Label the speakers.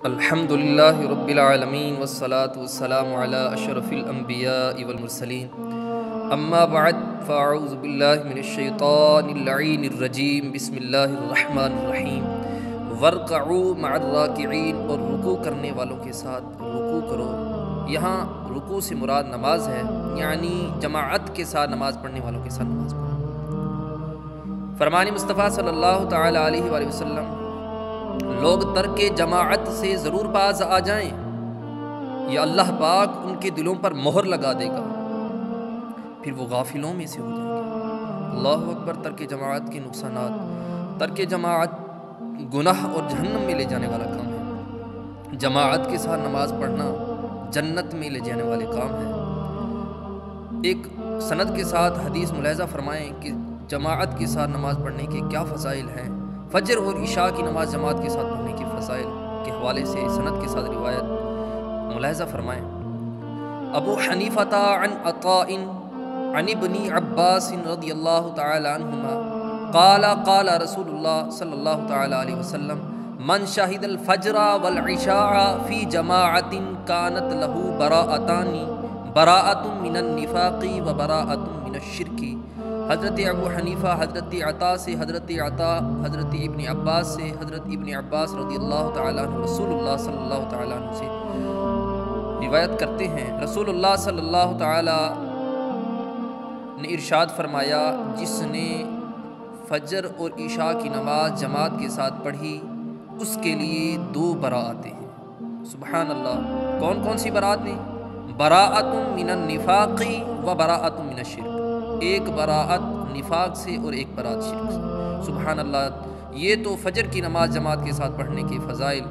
Speaker 1: الحمدللہ رب العالمین والصلاة والسلام علی اشرف الانبیاء والمرسلین اما بعد فاعوذ باللہ من الشیطان اللعین الرجیم بسم اللہ الرحمن الرحیم وارکعوا مع الراکعین، اور رکوع کرنے والوں کے ساتھ رکوع کرو۔ یہاں رکوع سے مراد نماز ہے، یعنی جماعت کے ساتھ نماز پڑھنے والوں کے ساتھ نماز پڑھو۔ فرمان مصطفیٰ صلی اللہ تعالی علیہ وآلہ وسلم، لوگ ترک جماعت سے ضرور باز آ جائیں یا اللہ پاک ان کے دلوں پر مہر لگا دے گا، پھر وہ غافلوں میں سے ہو جائیں گے۔ اللہ اکبر۔ ترک جماعت کے نقصانات۔ ترک جماعت گناہ اور جہنم میں لے جانے والا کام ہے۔ جماعت کے ساتھ نماز پڑھنا جنت میں لے جانے والے کام ہے۔ ایک سند کے ساتھ حدیث ملاحظہ فرمائیں کہ جماعت کے ساتھ نماز پڑھنے کے کیا فضائل ہیں۔ فجر اور عشاء کی نماز جماعت کے ساتھ پڑھنے کے فضائل کے حوالے سے سند کے ساتھ روایت ملاحظہ فرمائیں۔ ابو حنیفہ عن عطاء عن ابن عباس رضی اللہ تعالی عنہما قال قال رسول اللہ صلی اللہ تعالی علیہ وسلم، من شہد الفجر والعشاء فی جماعت کانت له براءۃ من النفاق و براءۃ من الشرک۔ حضرت ابو حنیفہ حضرت عطا سے، حضرت عطا حضرت ابن عباس سے، حضرت ابن عباس رضی اللہ تعالیٰ عنہ رسول اللہ صلی اللہ تعالیٰ عنہ سے روایت کرتے ہیں، رسول اللہ صلی اللہ تعالیٰ نے ارشاد فرمایا، جس نے فجر اور عشاء کی نماز جماعت کے ساتھ پڑھی اس کے لیے دو براءتیں ہیں۔ سبحان اللہ۔ کون کون سی برات ہیں؟ براءۃ من النفاق و براءۃ من الشرک۔ ایک براءت نفاق سے اور ایک براءت شرک سے۔ سبحان اللہ۔ یہ تو فجر کی نماز جماعت کے ساتھ پڑھنے کے فضائل